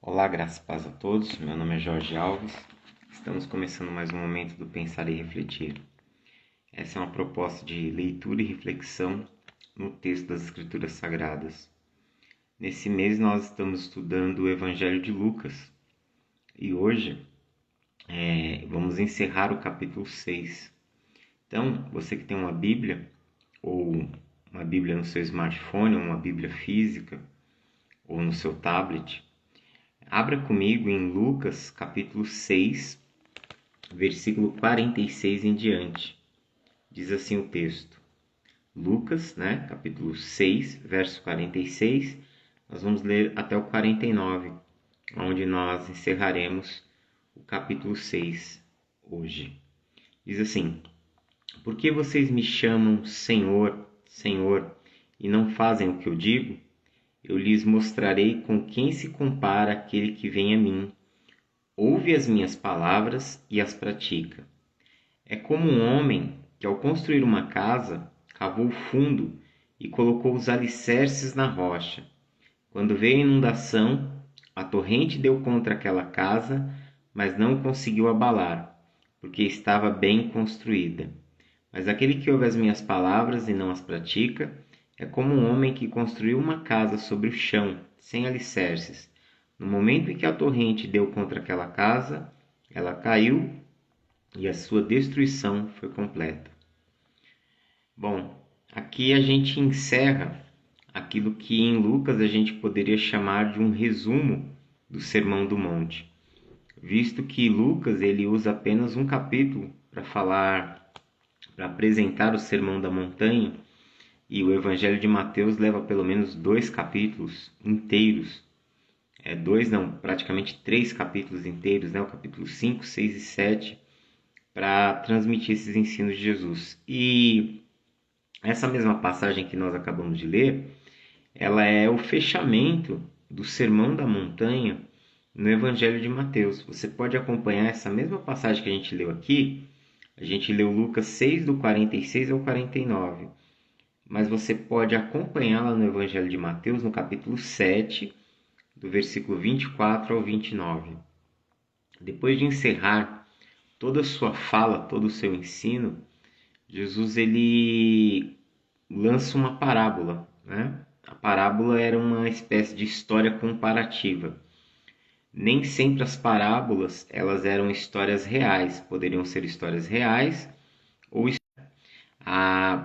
Olá, graças e paz a todos. Meu nome é Jorge Alves. Estamos começando mais um momento do Pensar e Refletir. Essa é uma proposta de leitura e reflexão no texto das Escrituras Sagradas. Nesse mês nós estamos estudando o Evangelho de Lucas e hoje vamos encerrar o capítulo 6. Então, você que tem uma Bíblia, ou uma Bíblia no seu smartphone, ou uma Bíblia física, ou no seu tablet, abra comigo em Lucas, capítulo 6, versículo 46 em diante. Diz assim o texto. Lucas, capítulo 6, verso 46. Nós vamos ler até o 49, onde nós encerraremos o capítulo 6 hoje. Diz assim: Por que vocês me chamam Senhor, Senhor, e não fazem o que eu digo? Eu lhes mostrarei com quem se compara aquele que vem a mim. Ouve as minhas palavras e as pratica. É como um homem que, ao construir uma casa, cavou fundo e colocou os alicerces na rocha. Quando veio a inundação, a torrente deu contra aquela casa, mas não conseguiu abalar, porque estava bem construída. Mas aquele que ouve as minhas palavras e não as pratica, é como um homem que construiu uma casa sobre o chão, sem alicerces. No momento em que a torrente deu contra aquela casa, ela caiu e a sua destruição foi completa. Bom, aqui a gente encerra aquilo que em Lucas a gente poderia chamar de um resumo do Sermão do Monte, visto que Lucas ele usa apenas um capítulo para apresentar o Sermão da Montanha, e o Evangelho de Mateus leva pelo menos 2 capítulos inteiros. Praticamente 3 capítulos inteiros, o capítulo 5, 6 e 7, para transmitir esses ensinos de Jesus. E essa mesma passagem que nós acabamos de ler, ela é o fechamento do Sermão da Montanha no Evangelho de Mateus. Você pode acompanhar essa mesma passagem que a gente leu aqui. A gente leu Lucas 6, do 46 ao 49. Mas você pode acompanhá-la no Evangelho de Mateus, no capítulo 7, do versículo 24 ao 29. Depois de encerrar toda a sua fala, todo o seu ensino, Jesus ele lança uma parábola. A parábola era uma espécie de história comparativa. Nem sempre as parábolas elas eram histórias reais, poderiam ser histórias reais ou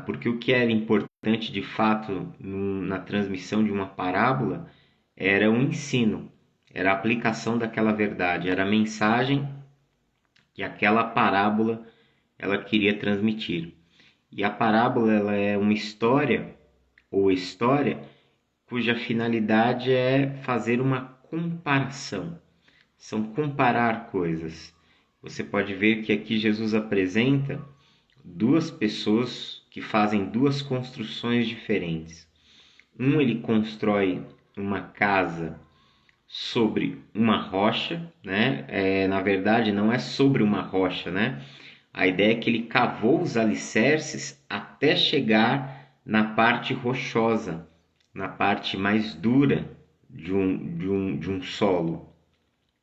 porque o que era importante de fato na transmissão de uma parábola era o ensino, era a aplicação daquela verdade, era a mensagem que aquela parábola ela queria transmitir. E a parábola ela é uma história ou história cuja finalidade é fazer uma comparação. São comparar coisas. Você pode ver que aqui Jesus apresenta duas pessoas que fazem duas construções diferentes. Ele constrói uma casa sobre uma rocha, na verdade, não é sobre uma rocha, A ideia é que ele cavou os alicerces até chegar na parte rochosa, na parte mais dura de um solo.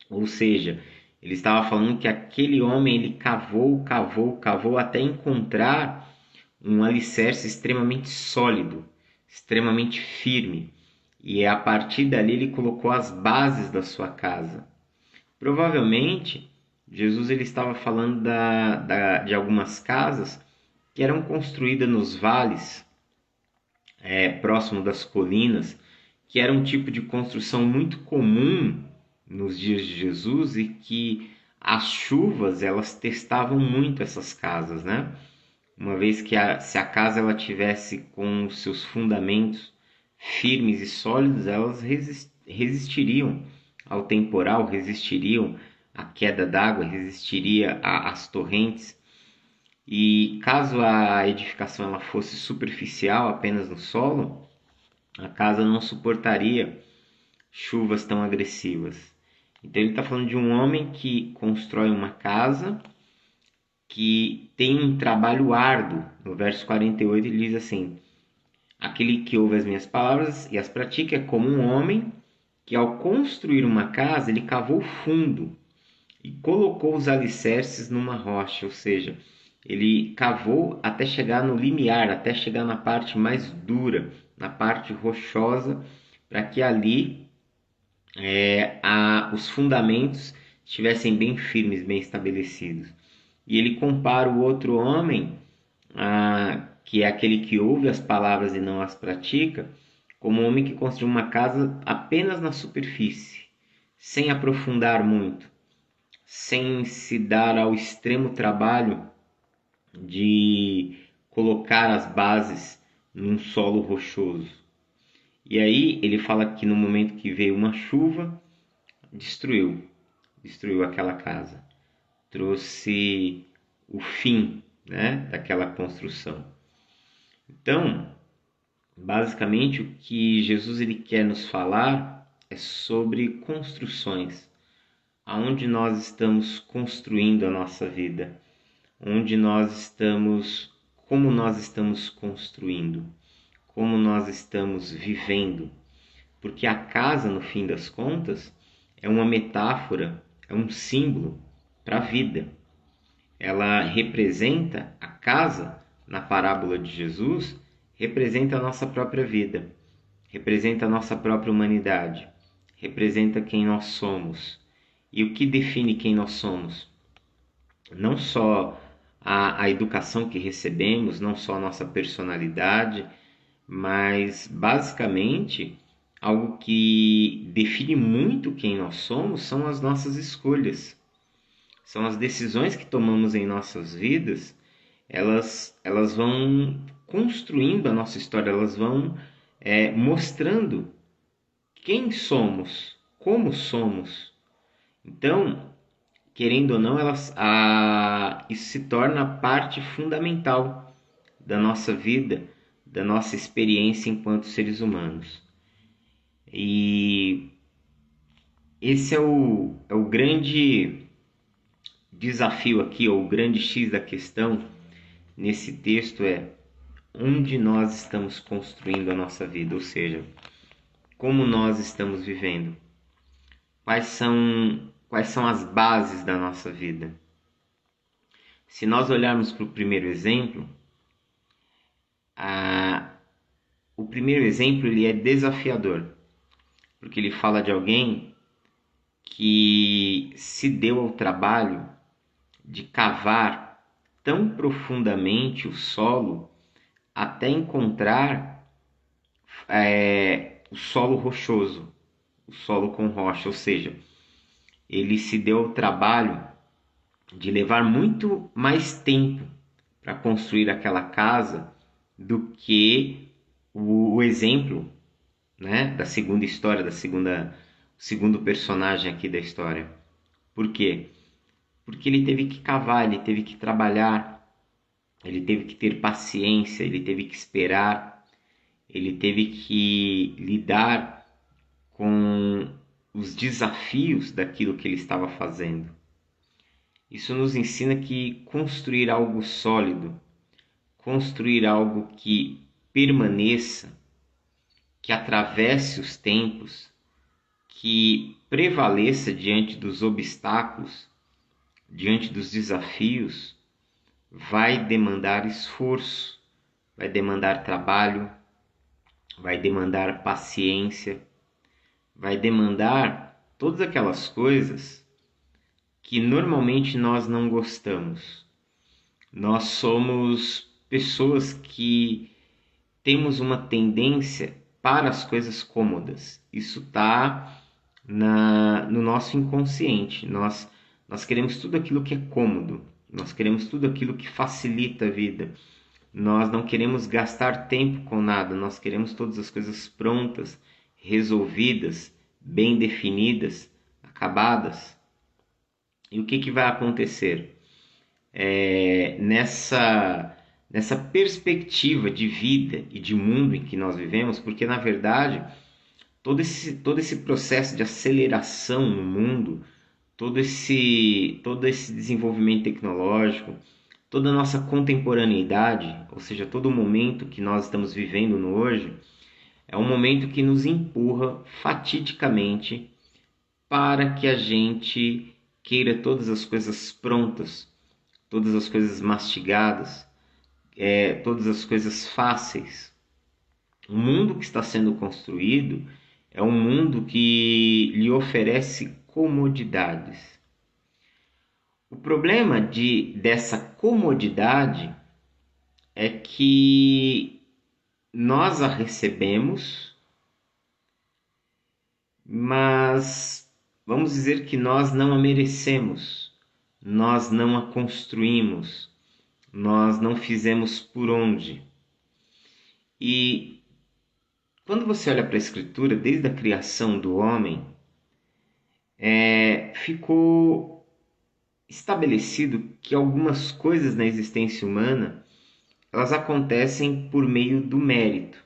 Ou seja, ele estava falando que aquele homem ele cavou até encontrar um alicerce extremamente sólido, extremamente firme. E a partir dali ele colocou as bases da sua casa. Provavelmente, Jesus ele estava falando de algumas casas que eram construídas nos vales, próximo das colinas, que era um tipo de construção muito comum nos dias de Jesus e que as chuvas elas testavam muito essas casas, Uma vez que se a casa ela tivesse com os seus fundamentos firmes e sólidos, elas resistiriam ao temporal, resistiriam à queda d'água, resistiria às torrentes. E caso a edificação ela fosse superficial, apenas no solo, a casa não suportaria chuvas tão agressivas. Então ele está falando de um homem que constrói uma casa que tem um trabalho árduo. No verso 48 ele diz assim: aquele que ouve as minhas palavras e as pratica é como um homem que ao construir uma casa, ele cavou fundo e colocou os alicerces numa rocha, ou seja, ele cavou até chegar no limiar, até chegar na parte mais dura, na parte rochosa, para que ali os fundamentos estivessem bem firmes, bem estabelecidos. E ele compara o outro homem, que é aquele que ouve as palavras e não as pratica, como um homem que construiu uma casa apenas na superfície, sem aprofundar muito, sem se dar ao extremo trabalho de colocar as bases num solo rochoso. E aí ele fala que no momento que veio uma chuva, destruiu aquela casa, trouxe o fim, né, daquela construção. Então, basicamente o que Jesus ele quer nos falar é sobre construções, aonde nós estamos construindo a nossa vida, onde nós estamos, como nós estamos construindo, como nós estamos vivendo, porque a casa, no fim das contas, é uma metáfora, é um símbolo para a vida. Ela representa, a casa, na parábola de Jesus, representa a nossa própria vida, representa a nossa própria humanidade, representa quem nós somos. E o que define quem nós somos? Não só a educação que recebemos, não só a nossa personalidade, mas basicamente algo que define muito quem nós somos são as nossas escolhas. São as decisões que tomamos em nossas vidas, elas vão construindo a nossa história, elas vão mostrando quem somos, como somos. Então, querendo ou não, isso se torna parte fundamental da nossa vida, da nossa experiência enquanto seres humanos. E esse é o grande desafio aqui, ou o grande X da questão nesse texto onde nós estamos construindo a nossa vida, ou seja, como nós estamos vivendo, quais são as bases da nossa vida. Se nós olharmos para o primeiro exemplo, o primeiro exemplo ele é desafiador, porque ele fala de alguém que se deu ao trabalho de cavar tão profundamente o solo até encontrar o solo rochoso, o solo com rocha, ou seja, ele se deu ao trabalho de levar muito mais tempo para construir aquela casa do que o exemplo, né, da segunda história, segundo personagem aqui da história. Por quê? Porque ele teve que cavar, ele teve que trabalhar, ele teve que ter paciência, ele teve que esperar, ele teve que lidar com os desafios daquilo que ele estava fazendo. Isso nos ensina que construir algo sólido, construir algo que permaneça, que atravesse os tempos, que prevaleça diante dos obstáculos, diante dos desafios, vai demandar esforço, vai demandar trabalho, vai demandar paciência, vai demandar todas aquelas coisas que normalmente nós não gostamos. Nós somos pessoas que temos uma tendência para as coisas cômodas. Isso está no nosso inconsciente. Nós queremos tudo aquilo que é cômodo. Nós queremos tudo aquilo que facilita a vida. Nós não queremos gastar tempo com nada. Nós queremos todas as coisas prontas, resolvidas, bem definidas, acabadas. E o que vai acontecer? Nessa perspectiva de vida e de mundo em que nós vivemos, porque na verdade todo esse processo de aceleração no mundo, todo esse desenvolvimento tecnológico, toda a nossa contemporaneidade, ou seja, todo o momento que nós estamos vivendo no hoje, É um momento que nos empurra fatidicamente para que a gente queira todas as coisas prontas, todas as coisas mastigadas, todas as coisas fáceis. O mundo que está sendo construído é um mundo que lhe oferece comodidades. O problema dessa comodidade é que nós a recebemos, mas vamos dizer que nós não a merecemos, nós não a construímos, nós não fizemos por onde. E quando você olha para a Escritura, desde a criação do homem, ficou estabelecido que algumas coisas na existência humana elas acontecem por meio do mérito.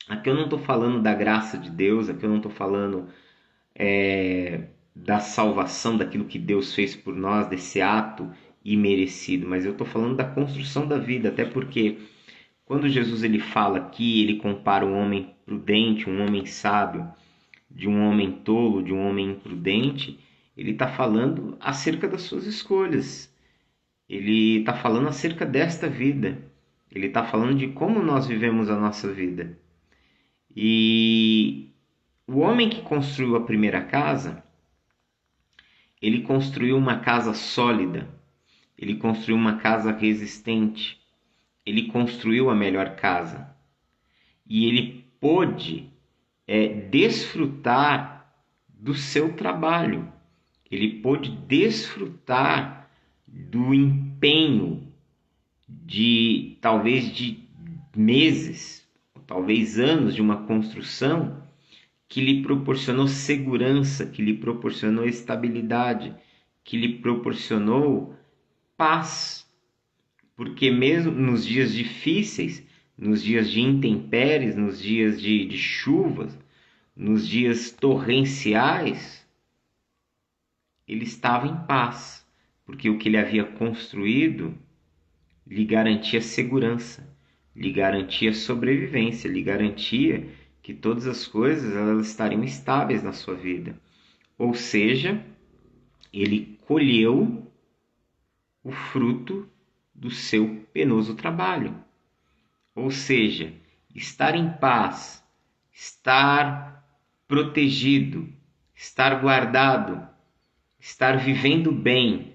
Aqui eu não estou falando da graça de Deus, aqui eu não estou falando da salvação, daquilo que Deus fez por nós, desse ato imerecido, mas eu estou falando da construção da vida, até porque quando Jesus ele fala aqui, ele compara um homem prudente, um homem sábio, de um homem tolo, de um homem imprudente, ele está falando acerca das suas escolhas. Ele está falando acerca desta vida. Ele está falando de como nós vivemos a nossa vida. E o homem que construiu a primeira casa, ele construiu uma casa sólida. Ele construiu uma casa resistente. Ele construiu a melhor casa. E ele pôde desfrutar do seu trabalho. Ele pôde desfrutar do empenho talvez de meses, talvez anos de uma construção que lhe proporcionou segurança, que lhe proporcionou estabilidade, que lhe proporcionou paz. Porque mesmo nos dias difíceis, nos dias de intempéries, nos dias de chuvas, nos dias torrenciais, ele estava em paz, porque o que ele havia construído lhe garantia segurança, lhe garantia sobrevivência, lhe garantia que todas as coisas elas estariam estáveis na sua vida. Ou seja, ele colheu o fruto do seu penoso trabalho. Ou seja, estar em paz, estar protegido, estar guardado, estar vivendo bem,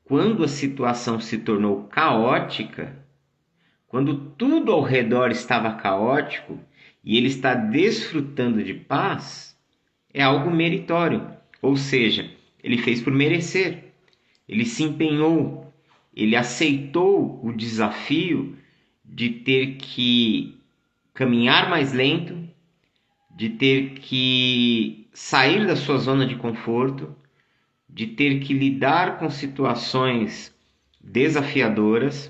quando a situação se tornou caótica, quando tudo ao redor estava caótico e ele está desfrutando de paz, é algo meritório. Ou seja, ele fez por merecer, ele se empenhou, ele aceitou o desafio de ter que caminhar mais lento, de ter que sair da sua zona de conforto, de ter que lidar com situações desafiadoras,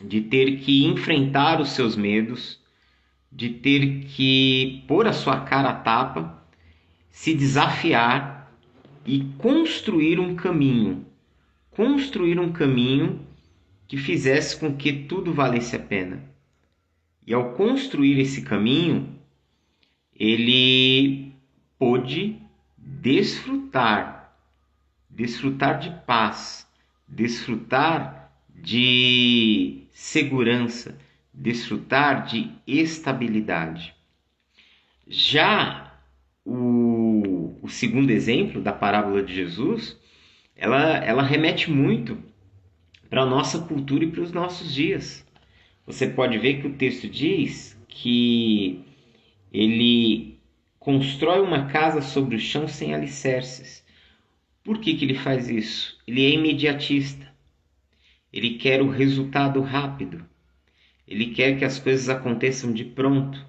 de ter que enfrentar os seus medos, de ter que pôr a sua cara a tapa, se desafiar e construir um caminho que fizesse com que tudo valesse a pena. E ao construir esse caminho, ele pôde desfrutar de paz, desfrutar de segurança, desfrutar de estabilidade. Já o segundo exemplo da parábola de Jesus, ela remete muito para a nossa cultura e para os nossos dias. Você pode ver que o texto diz que ele constrói uma casa sobre o chão sem alicerces. Por que ele faz isso? Ele é imediatista. Ele quer o resultado rápido. Ele quer que as coisas aconteçam de pronto.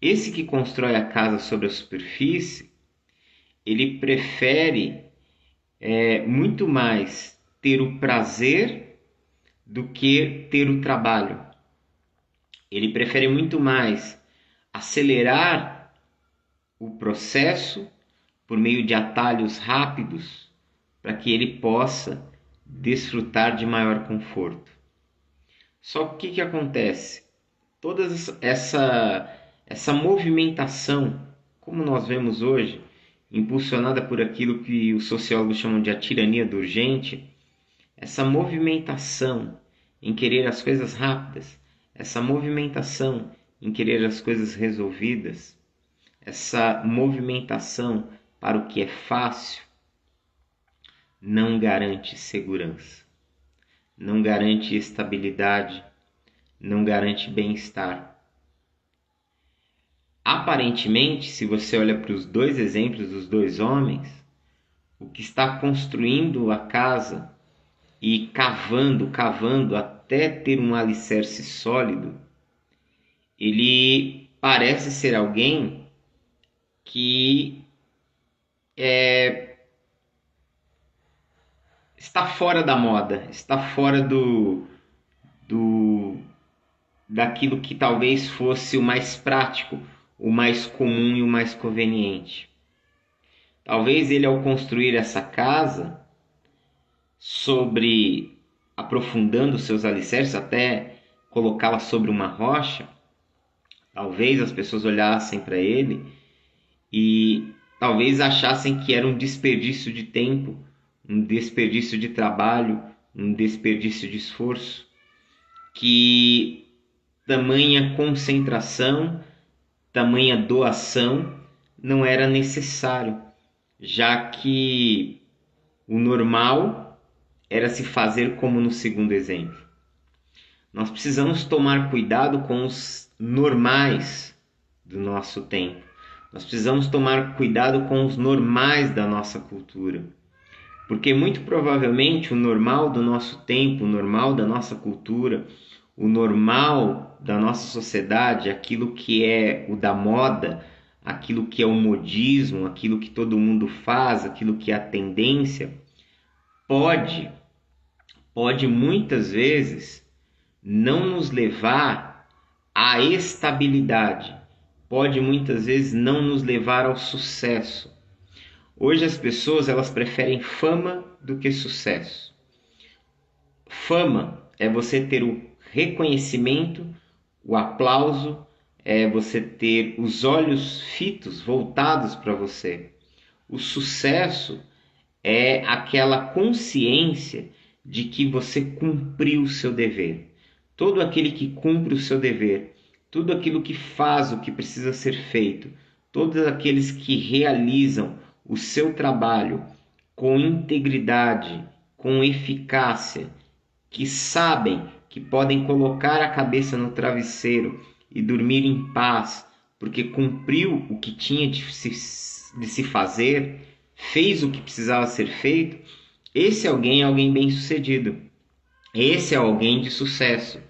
Esse que constrói a casa sobre a superfície, ele prefere muito mais ter o prazer do que ter o trabalho. Ele prefere muito mais acelerar o processo por meio de atalhos rápidos para que ele possa desfrutar de maior conforto. Só que o que acontece? Toda essa movimentação, como nós vemos hoje, impulsionada por aquilo que os sociólogos chamam de a tirania do urgente, essa movimentação em querer as coisas rápidas, essa movimentação em querer as coisas resolvidas, essa movimentação para o que é fácil, não garante segurança, não garante estabilidade, não garante bem-estar. Aparentemente, se você olha para os dois exemplos dos dois homens, o que está construindo a casa e cavando até ter um alicerce sólido, ele parece ser alguém que está fora da moda, está fora daquilo que talvez fosse o mais prático, o mais comum e o mais conveniente. Talvez ele, ao construir essa casa, aprofundando seus alicerces até colocá-la sobre uma rocha, talvez as pessoas olhassem para ele e talvez achassem que era um desperdício de tempo, um desperdício de trabalho, um desperdício de esforço, que tamanha concentração, tamanha doação não era necessário, já que o normal era se fazer como no segundo exemplo. Nós precisamos tomar cuidado com os normais do nosso tempo. Nós precisamos tomar cuidado com os normais da nossa cultura. Porque muito provavelmente o normal do nosso tempo, o normal da nossa cultura, o normal da nossa sociedade, aquilo que é o da moda, aquilo que é o modismo, aquilo que todo mundo faz, aquilo que é a tendência, pode muitas vezes não nos levar à estabilidade, pode muitas vezes não nos levar ao sucesso. Hoje as pessoas elas preferem fama do que sucesso. Fama é você ter o reconhecimento, o aplauso, é você ter os olhos fitos, voltados para você. O sucesso é aquela consciência de que você cumpriu o seu dever. Todo aquele que cumpre o seu dever, tudo aquilo que faz o que precisa ser feito, todos aqueles que realizam o seu trabalho com integridade, com eficácia, que sabem que podem colocar a cabeça no travesseiro e dormir em paz, porque cumpriu o que tinha de se fazer, fez o que precisava ser feito, esse alguém é alguém bem-sucedido. Esse é alguém de sucesso.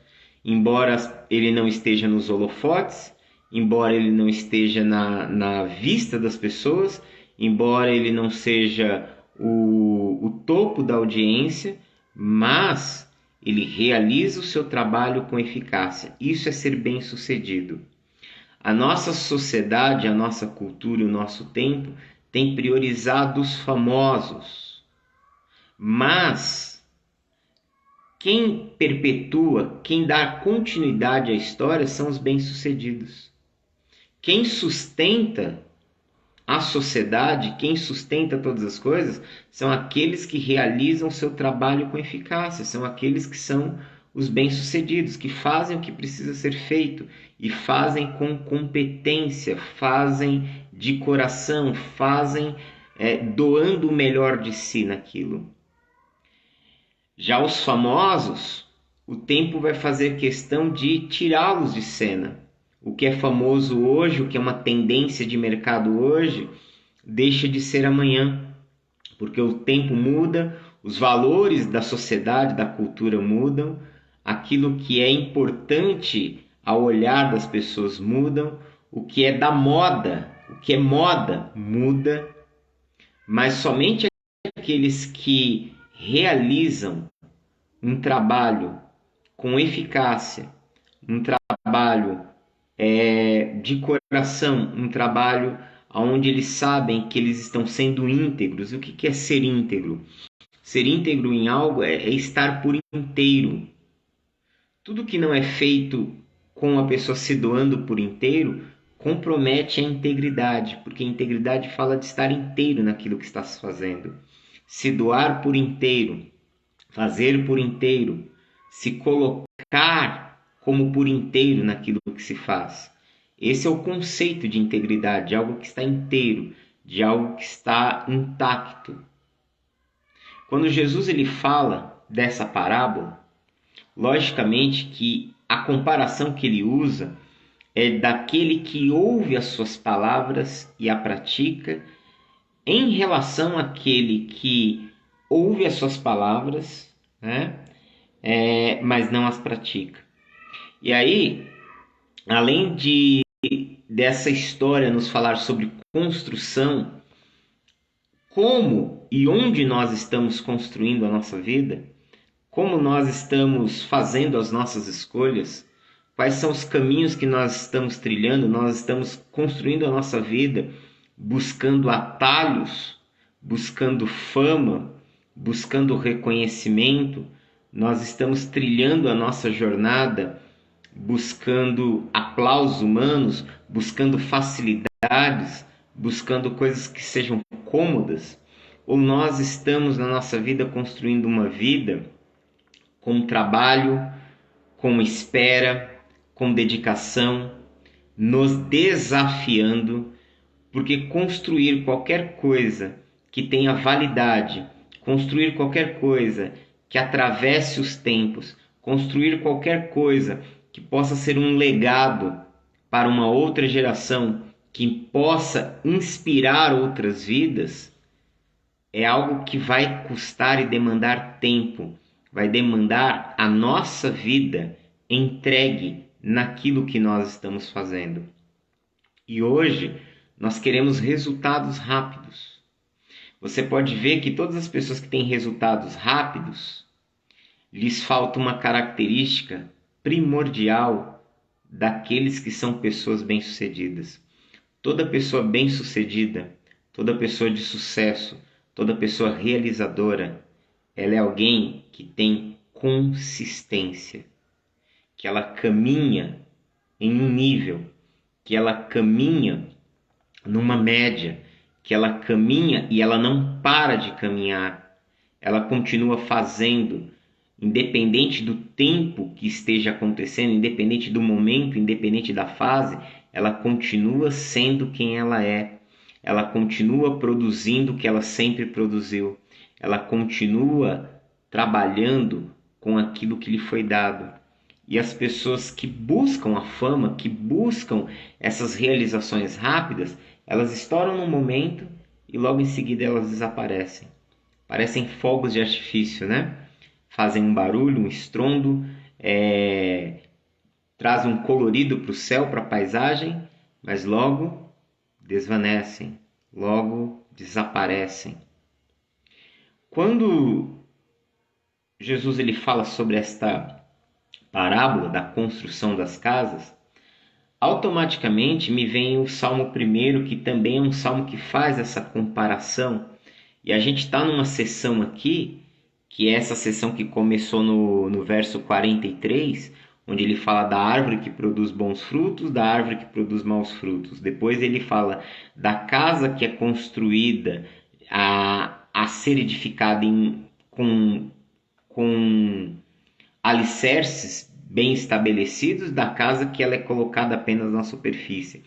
Embora ele não esteja nos holofotes, embora ele não esteja na vista das pessoas, embora ele não seja o topo da audiência, mas ele realiza o seu trabalho com eficácia. Isso é ser bem-sucedido. A nossa sociedade, a nossa cultura, o nosso tempo tem priorizado os famosos. Mas quem perpetua, quem dá continuidade à história são os bem-sucedidos. Quem sustenta a sociedade, quem sustenta todas as coisas, são aqueles que realizam seu trabalho com eficácia, são aqueles que são os bem-sucedidos, que fazem o que precisa ser feito e fazem com competência, fazem de coração, fazem doando o melhor de si naquilo. Já os famosos, o tempo vai fazer questão de tirá-los de cena. O que é famoso hoje, o que é uma tendência de mercado hoje, deixa de ser amanhã, porque o tempo muda, os valores da sociedade, da cultura mudam, aquilo que é importante ao olhar das pessoas mudam, o que é da moda, o que é moda muda, mas somente aqueles que realizam um trabalho com eficácia, um trabalho de coração, um trabalho onde eles sabem que eles estão sendo íntegros. O que é ser íntegro? Ser íntegro em algo é estar por inteiro. Tudo que não é feito com a pessoa se doando por inteiro compromete a integridade, porque a integridade fala de estar inteiro naquilo que está se fazendo, se doar por inteiro, fazer por inteiro, se colocar como por inteiro naquilo que se faz. Esse é o conceito de integridade, de algo que está inteiro, de algo que está intacto. Quando Jesus ele fala dessa parábola, logicamente que a comparação que ele usa é daquele que ouve as suas palavras e a pratica, em relação àquele que ouve as suas palavras, né? Mas não as pratica. E aí, além dessa história nos falar sobre construção, como e onde nós estamos construindo a nossa vida, como nós estamos fazendo as nossas escolhas, quais são os caminhos que nós estamos trilhando, nós estamos construindo a nossa vida, buscando atalhos, buscando fama, buscando reconhecimento, nós estamos trilhando a nossa jornada, buscando aplausos humanos, buscando facilidades, buscando coisas que sejam cômodas, ou nós estamos na nossa vida construindo uma vida com trabalho, com espera, com dedicação, nos desafiando, porque construir qualquer coisa que tenha validade, construir qualquer coisa que atravesse os tempos, construir qualquer coisa que possa ser um legado para uma outra geração, que possa inspirar outras vidas, é algo que vai custar e demandar tempo, vai demandar a nossa vida entregue naquilo que nós estamos fazendo. E hoje nós queremos resultados rápidos. Você pode ver que todas as pessoas que têm resultados rápidos, lhes falta uma característica primordial daqueles que são pessoas bem-sucedidas. Toda pessoa bem-sucedida, toda pessoa de sucesso, toda pessoa realizadora, ela é alguém que tem consistência, que ela caminha em um nível, que ela caminha numa média, que ela caminha e ela não para de caminhar, ela continua fazendo, independente do tempo que esteja acontecendo, independente do momento, independente da fase, ela continua sendo quem ela continua produzindo o que ela sempre produziu, ela continua trabalhando com aquilo que lhe foi dado. E as pessoas que buscam a fama, que buscam essas realizações rápidas, elas estouram num momento e logo em seguida elas desaparecem. Parecem fogos de artifício, né? Fazem um barulho, um estrondo, trazem um colorido para o céu, para a paisagem, mas logo desvanecem, logo desaparecem. Quando Jesus ele fala sobre esta parábola da construção das casas, automaticamente me vem o Salmo 1, que também é um salmo que faz essa comparação. E a gente está numa sessão aqui, que é essa sessão que começou no verso 43, onde ele fala da árvore que produz bons frutos, da árvore que produz maus frutos. Depois ele fala da casa que é construída a ser edificada com alicerces bem estabelecidos, da casa que ela é colocada apenas na superfície.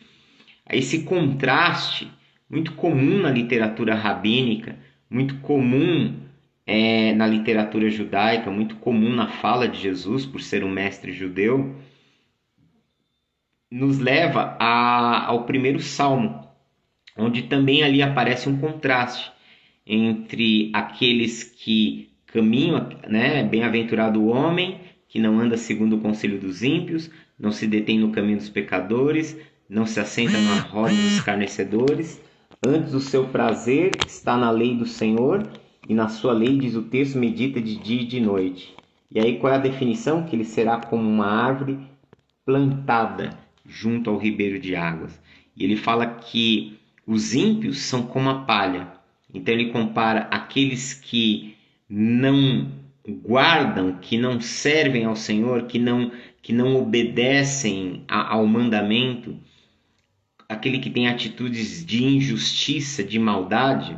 Esse contraste, muito comum na literatura rabínica, muito comum na literatura judaica, muito comum na fala de Jesus, por ser um mestre judeu, nos leva ao primeiro salmo, onde também ali aparece um contraste entre aqueles que caminham, né? Bem-aventurado o homem que não anda segundo o conselho dos ímpios, não se detém no caminho dos pecadores, não se assenta na roda dos escarnecedores. Antes o seu prazer está na lei do Senhor, e na sua lei, diz o texto, medita de dia e de noite. E aí qual é a definição? Que ele será como uma árvore plantada junto ao ribeiro de águas. E ele fala que os ímpios são como a palha. Então ele compara aqueles que não guardam, que não servem ao Senhor, que não obedecem ao mandamento, aquele que tem atitudes de injustiça, de maldade,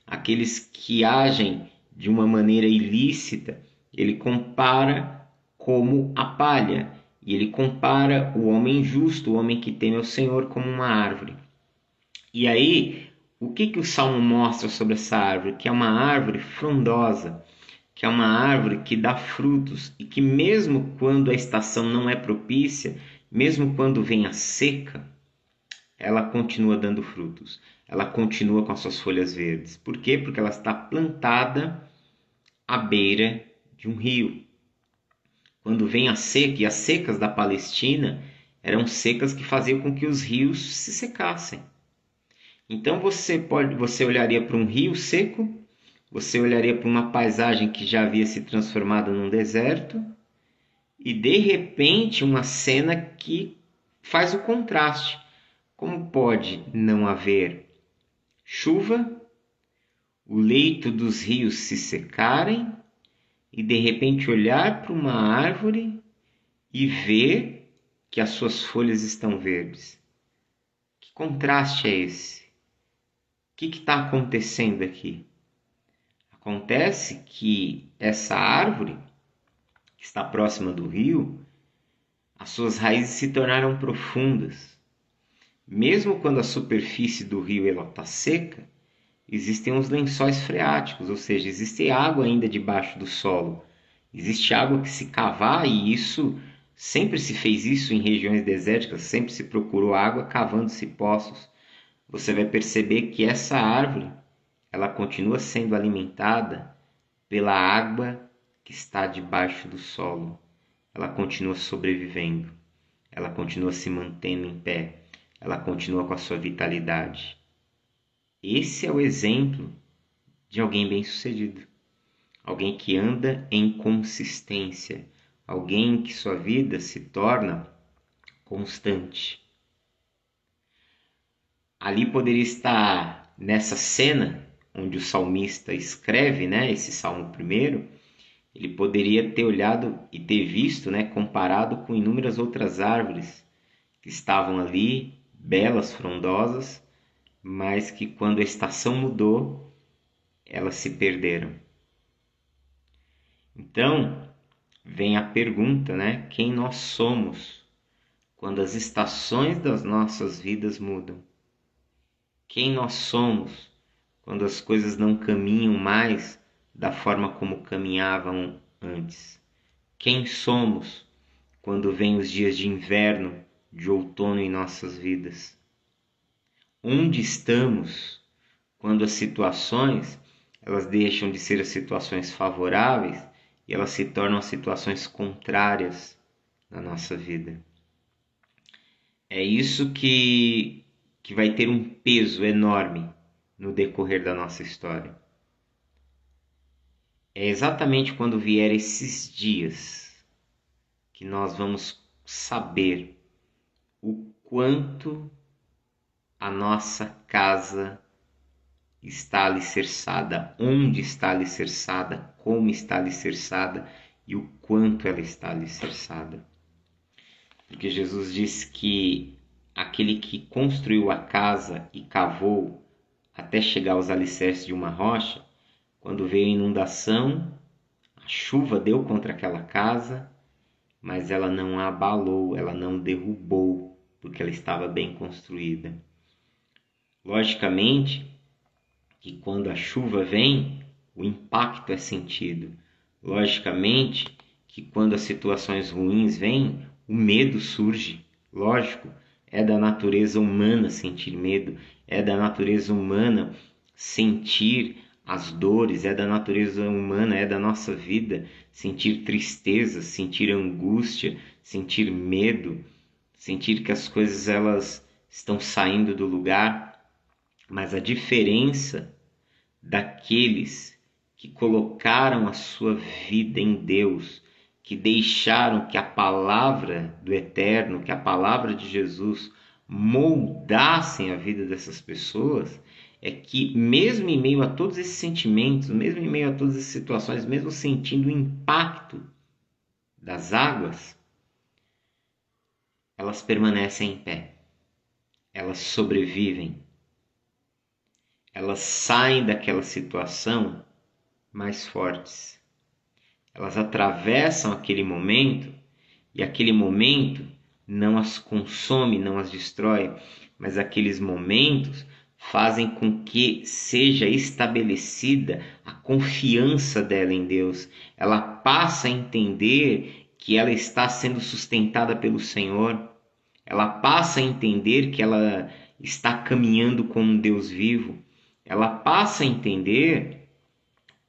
aqueles que agem de uma maneira ilícita, ele compara como a palha. E ele compara o homem justo, o homem que teme ao Senhor, como uma árvore. E aí, o que o Salmo mostra sobre essa árvore? Que é uma árvore frondosa, que é uma árvore que dá frutos e que mesmo quando a estação não é propícia, mesmo quando vem a seca, ela continua dando frutos. Ela continua com as suas folhas verdes. Por quê? Porque ela está plantada à beira de um rio. Quando vem a seca, e as secas da Palestina eram secas que faziam com que os rios se secassem. Então você olharia para um rio seco, você olharia para uma paisagem que já havia se transformado num deserto, e de repente uma cena que faz o contraste. Como pode não haver chuva, o leito dos rios se secarem e de repente olhar para uma árvore e ver que as suas folhas estão verdes? Que contraste é esse? O que está acontecendo aqui? Acontece que essa árvore, que está próxima do rio, as suas raízes se tornaram profundas. Mesmo quando a superfície do rio está seca, existem os lençóis freáticos, ou seja, existe água ainda debaixo do solo. Existe água que se cavar, e isso sempre se fez isso em regiões desérticas, sempre se procurou água cavando-se poços. Você vai perceber que essa árvore, ela continua sendo alimentada pela água que está debaixo do solo. Ela continua sobrevivendo, ela continua se mantendo em pé, ela continua com a sua vitalidade. Esse é o exemplo de alguém bem-sucedido. Alguém que anda em consistência. Alguém que sua vida se torna constante. Ali poderia estar, nessa cena onde o salmista escreve, esse Salmo primeiro, ele poderia ter olhado e ter visto, comparado com inúmeras outras árvores que estavam ali, belas, frondosas, mas que quando a estação mudou, elas se perderam. Então, vem a pergunta, quem nós somos quando as estações das nossas vidas mudam? Quem nós somos quando as coisas não caminham mais da forma como caminhavam antes? Quem somos quando vêm os dias de inverno, de outono em nossas vidas? Onde estamos quando as situações elas deixam de ser as situações favoráveis e elas se tornam as situações contrárias na nossa vida? É isso que vai ter um peso enorme no decorrer da nossa história. É exatamente quando vier esses dias que nós vamos saber o quanto a nossa casa está alicerçada, onde está alicerçada, como está alicerçada e o quanto ela está alicerçada. Porque Jesus disse que aquele que construiu a casa e cavou até chegar aos alicerces de uma rocha, quando veio a inundação, a chuva deu contra aquela casa, mas ela não a abalou, ela não derrubou, porque ela estava bem construída. Logicamente que quando a chuva vem, o impacto é sentido. Logicamente que quando as situações ruins vêm, o medo surge. Lógico, é da natureza humana sentir medo, é da natureza humana sentir as dores, é da natureza humana, é da nossa vida sentir tristeza, sentir angústia, sentir medo, sentir que as coisas elas estão saindo do lugar. Mas a diferença daqueles que colocaram a sua vida em Deus, que deixaram que a palavra do Eterno, que a palavra de Jesus moldassem a vida dessas pessoas, é que mesmo em meio a todos esses sentimentos, mesmo em meio a todas essas situações, mesmo sentindo o impacto das águas, elas permanecem em pé. elas sobrevivem. Elas saem daquela situação mais fortes. Elas atravessam aquele momento e aquele momento não as consome, não as destrói, mas aqueles momentos fazem com que seja estabelecida a confiança dela em Deus. Ela passa a entender que ela está sendo sustentada pelo Senhor. Ela passa a entender que ela está caminhando com um Deus vivo. Ela passa a entender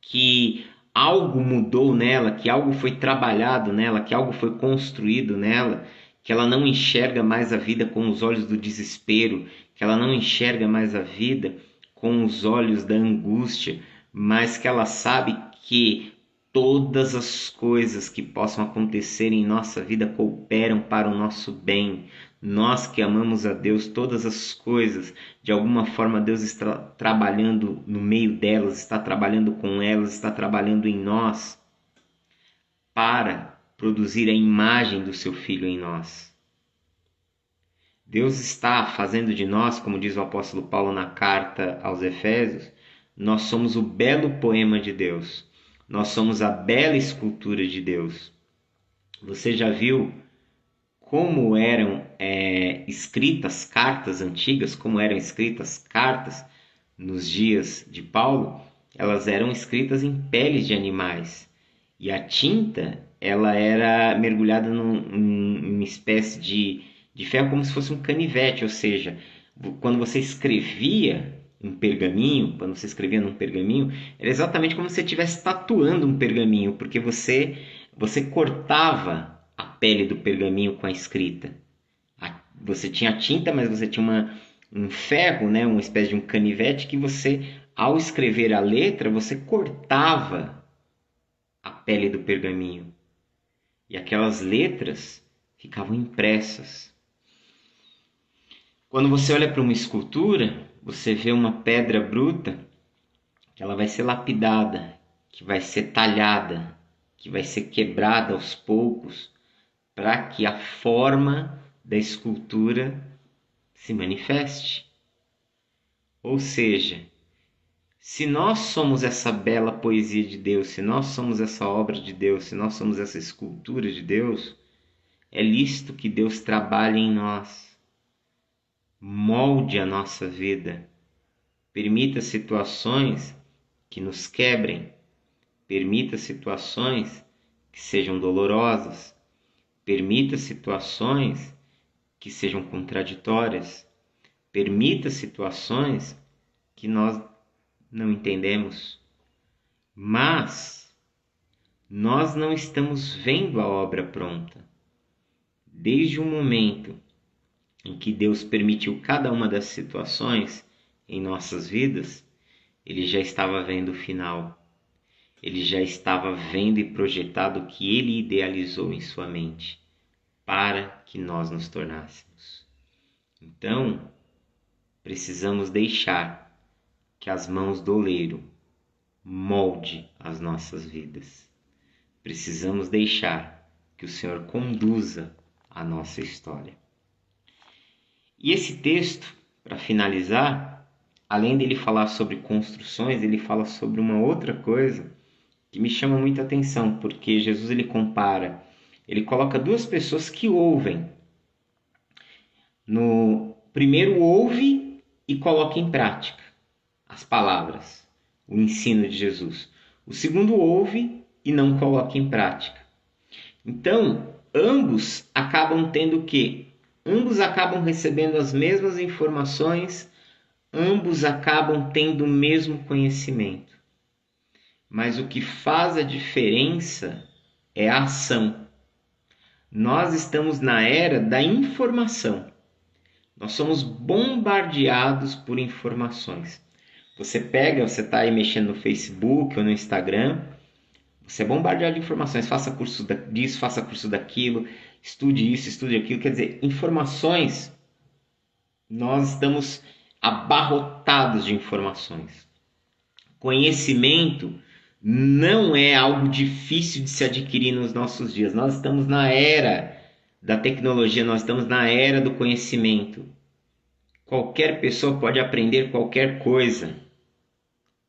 que algo mudou nela, que algo foi trabalhado nela, que algo foi construído nela, que ela não enxerga mais a vida com os olhos do desespero, que ela não enxerga mais a vida com os olhos da angústia, mas que ela sabe que todas as coisas que possam acontecer em nossa vida cooperam para o nosso bem. Nós que amamos a Deus, todas as coisas, de alguma forma Deus está trabalhando no meio delas, está trabalhando com elas, está trabalhando em nós para produzir a imagem do seu Filho em nós. Deus está fazendo de nós, como diz o apóstolo Paulo na carta aos Efésios, nós somos o belo poema de Deus. Nós somos a bela escultura de Deus. Você já viu como eram escritas cartas antigas, como eram escritas cartas nos dias de Paulo? Elas eram escritas em peles de animais. E a tinta, ela era mergulhada numa espécie de ferro, como se fosse um canivete, ou seja, quando você escrevia um pergaminho, quando você escrevia num pergaminho, era exatamente como se você estivesse tatuando um pergaminho, porque você cortava a pele do pergaminho com a escrita. Você tinha a tinta, mas você tinha um ferro, né, uma espécie de um canivete que você, ao escrever a letra, você cortava a pele do pergaminho. E aquelas letras ficavam impressas. Quando você olha para uma escultura, você vê uma pedra bruta, que ela vai ser lapidada, que vai ser talhada, que vai ser quebrada aos poucos, para que a forma da escultura se manifeste. Ou seja, se nós somos essa bela poesia de Deus, se nós somos essa obra de Deus, se nós somos essa escultura de Deus, é lícito que Deus trabalhe em nós, molde a nossa vida, permita situações que nos quebrem, permita situações que sejam dolorosas, permita situações que sejam contraditórias, permita situações que nós não entendemos, mas nós não estamos vendo a obra pronta. Desde o momento em que Deus permitiu cada uma das situações em nossas vidas, Ele já estava vendo o final. Ele já estava vendo e projetado o que Ele idealizou em sua mente para que nós nos tornássemos. Então, precisamos deixar que as mãos do oleiro molde as nossas vidas. Precisamos deixar que o Senhor conduza a nossa história. E esse texto, para finalizar, além dele falar sobre construções, ele fala sobre uma outra coisa que me chama muita atenção, porque Jesus ele coloca duas pessoas que ouvem. No primeiro ouve e coloca em prática as palavras, o ensino de Jesus. O segundo ouve e não coloca em prática. Então, ambos acabam tendo o quê? Ambos acabam recebendo as mesmas informações, ambos acabam tendo o mesmo conhecimento. Mas o que faz a diferença é a ação. Nós estamos na era da informação. Nós somos bombardeados por informações. Você está aí mexendo no Facebook ou no Instagram, você é bombardeado de informações. Faça curso disso, faça curso daquilo, estude isso, estude aquilo. Quer dizer, informações, nós estamos abarrotados de informações. Conhecimento não é algo difícil de se adquirir nos nossos dias. Nós estamos na era da tecnologia, nós estamos na era do conhecimento. Qualquer pessoa pode aprender qualquer coisa,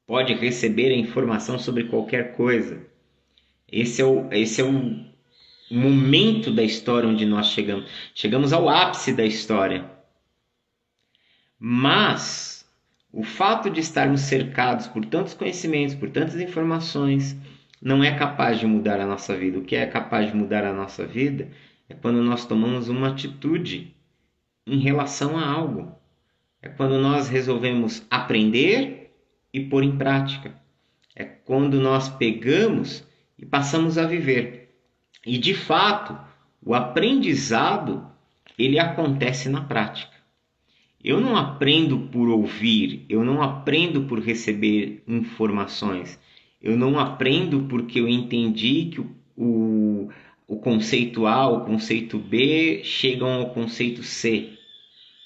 pode receber a informação sobre qualquer coisa. Esse é o momento da história onde nós chegamos. Chegamos ao ápice da história. Mas o fato de estarmos cercados por tantos conhecimentos, por tantas informações, não é capaz de mudar a nossa vida. O que é capaz de mudar a nossa vida é quando nós tomamos uma atitude em relação a algo. É quando nós resolvemos aprender e pôr em prática. É quando nós pegamos e passamos a viver. E de fato, o aprendizado, ele acontece na prática. Eu não aprendo por ouvir, eu não aprendo por receber informações. Eu não aprendo porque eu entendi que o conceito A, o conceito B chegam ao conceito C.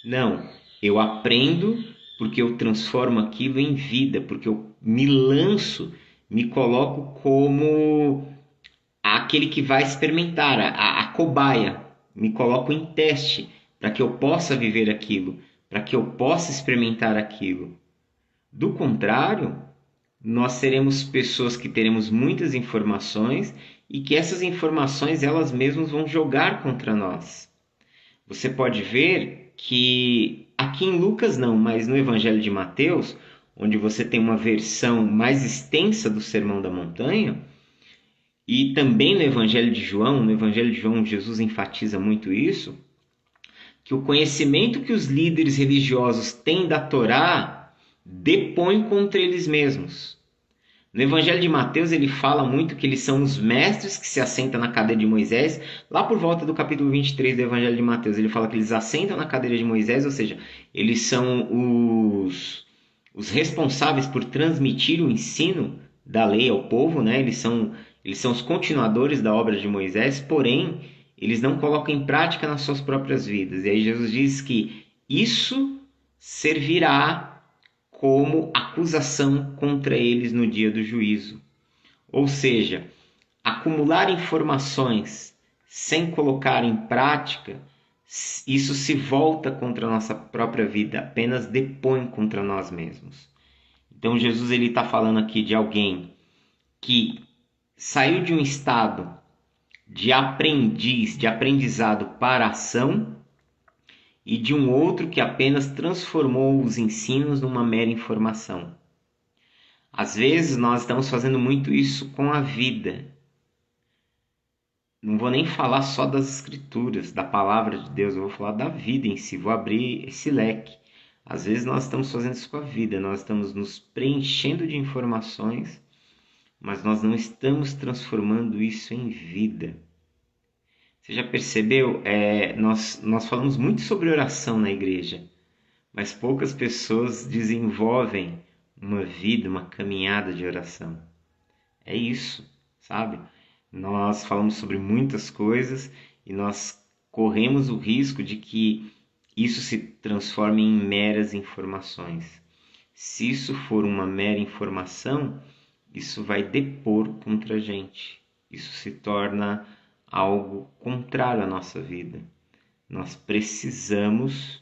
Não, eu aprendo porque eu transformo aquilo em vida, porque eu me lanço, me coloco como aquele que vai experimentar, a cobaia, me coloco em teste para que eu possa viver aquilo, para que eu possa experimentar aquilo. Do contrário, nós seremos pessoas que teremos muitas informações e que essas informações elas mesmas vão jogar contra nós. Você pode ver que aqui em Lucas não, mas no Evangelho de Mateus, onde você tem uma versão mais extensa do Sermão da Montanha, e também no Evangelho de João, Jesus enfatiza muito isso, que o conhecimento que os líderes religiosos têm da Torá depõe contra eles mesmos. No Evangelho de Mateus ele fala muito que eles são os mestres que se assentam na cadeira de Moisés. Lá por volta do capítulo 23 do Evangelho de Mateus ele fala que eles assentam na cadeira de Moisés, ou seja, eles são os responsáveis por transmitir o ensino da lei ao povo, né? Eles são os continuadores da obra de Moisés, porém eles não colocam em prática nas suas próprias vidas. E aí Jesus diz que isso servirá como acusação contra eles no dia do juízo. Ou seja, acumular informações sem colocar em prática, isso se volta contra a nossa própria vida, apenas depõe contra nós mesmos. Então Jesus está falando aqui de alguém que saiu de um estado de aprendiz, de aprendizado para ação, e de um outro que apenas transformou os ensinos numa mera informação. Às vezes nós estamos fazendo muito isso com a vida. Não vou nem falar só das escrituras, da palavra de Deus, eu vou falar da vida em si, vou abrir esse leque. Às vezes nós estamos fazendo isso com a vida, nós estamos nos preenchendo de informações, mas nós não estamos transformando isso em vida. Você já percebeu? Nós falamos muito sobre oração na igreja, mas poucas pessoas desenvolvem uma vida, uma caminhada de oração. É isso, sabe? Nós falamos sobre muitas coisas e nós corremos o risco de que isso se transforme em meras informações. Se isso for uma mera informação, isso vai depor contra a gente. Isso se torna algo contrário à nossa vida. Nós precisamos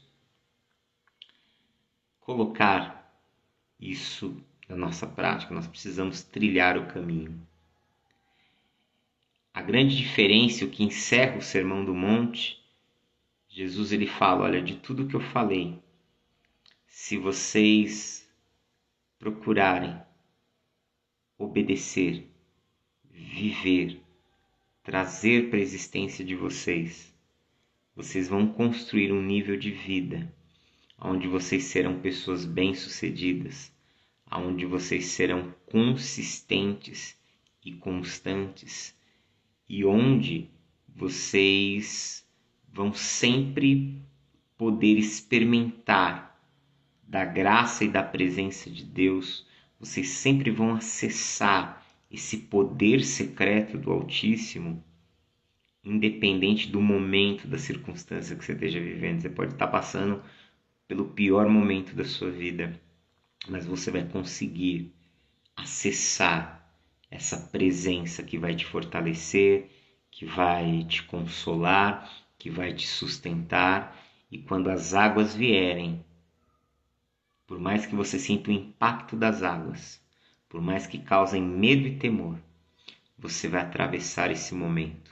colocar isso na nossa prática, nós precisamos trilhar o caminho. A grande diferença, o que encerra o Sermão do Monte, Jesus ele fala, olha, de tudo que eu falei, se vocês procurarem obedecer, viver, trazer para a existência de vocês, vocês vão construir um nível de vida onde vocês serão pessoas bem-sucedidas, onde vocês serão consistentes e constantes e onde vocês vão sempre poder experimentar da graça e da presença de Deus, vocês sempre vão acessar esse poder secreto do Altíssimo, independente do momento, da circunstância que você esteja vivendo. Você pode estar passando pelo pior momento da sua vida, mas você vai conseguir acessar essa presença que vai te fortalecer, que vai te consolar, que vai te sustentar, e quando as águas vierem, Por mais que você sinta o impacto das águas, por mais que causem medo e temor, você vai atravessar esse momento.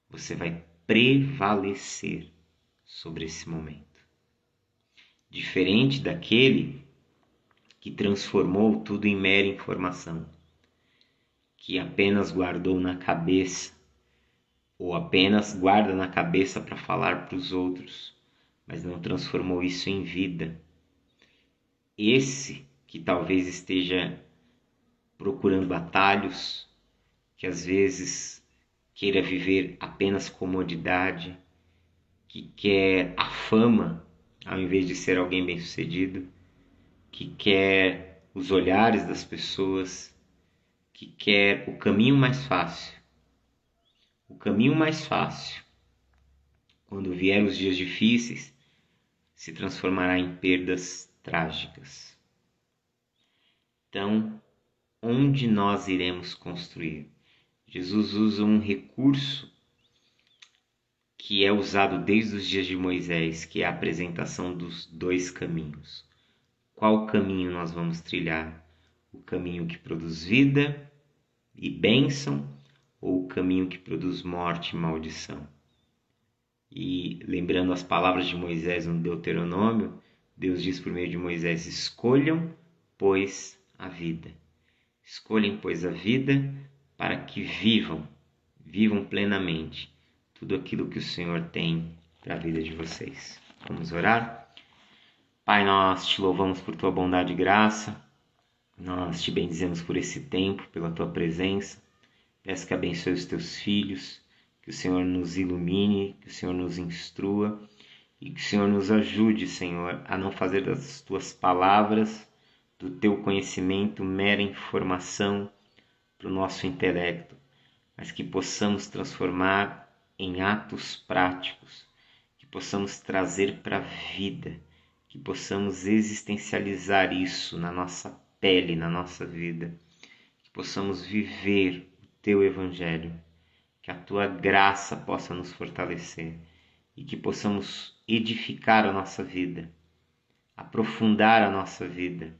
Você vai prevalecer sobre esse momento. Diferente daquele que transformou tudo em mera informação, que apenas guardou na cabeça, ou apenas guarda na cabeça para falar para os outros, mas não transformou isso em vida. Esse que talvez esteja procurando atalhos, que às vezes queira viver apenas comodidade, que quer a fama ao invés de ser alguém bem-sucedido, que quer os olhares das pessoas, que quer o caminho mais fácil. O caminho mais fácil, quando vier os dias difíceis, se transformará em perdas trágicas. Então, onde nós iremos construir? Jesus usa um recurso que é usado desde os dias de Moisés, que é a apresentação dos dois caminhos. Qual caminho nós vamos trilhar? O caminho que produz vida e bênção, ou o caminho que produz morte e maldição? E lembrando as palavras de Moisés no Deuteronômio, Deus diz por meio de Moisés: escolham, pois, a vida. Escolhem, pois, a vida para que vivam plenamente tudo aquilo que o Senhor tem para a vida de vocês. Vamos orar? Pai, nós te louvamos por tua bondade e graça, nós te bendizemos por esse tempo, pela tua presença. Peço que abençoe os teus filhos, que o Senhor nos ilumine, que o Senhor nos instrua e que o Senhor nos ajude, Senhor, a não fazer das tuas palavras, do teu conhecimento, mera informação para o nosso intelecto, mas que possamos transformar em atos práticos, que possamos trazer para a vida, que possamos existencializar isso na nossa pele, na nossa vida, que possamos viver o teu evangelho, que a tua graça possa nos fortalecer e que possamos edificar a nossa vida, aprofundar a nossa vida,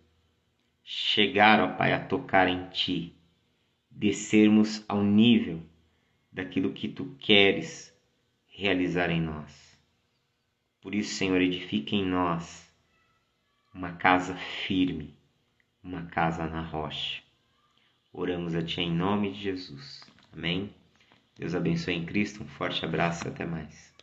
chegar, ó Pai, a tocar em ti, descermos ao nível daquilo que tu queres realizar em nós. Por isso, Senhor, edifica em nós uma casa firme, uma casa na rocha. Oramos a ti em nome de Jesus. Amém? Deus abençoe em Cristo. Um forte abraço e até mais.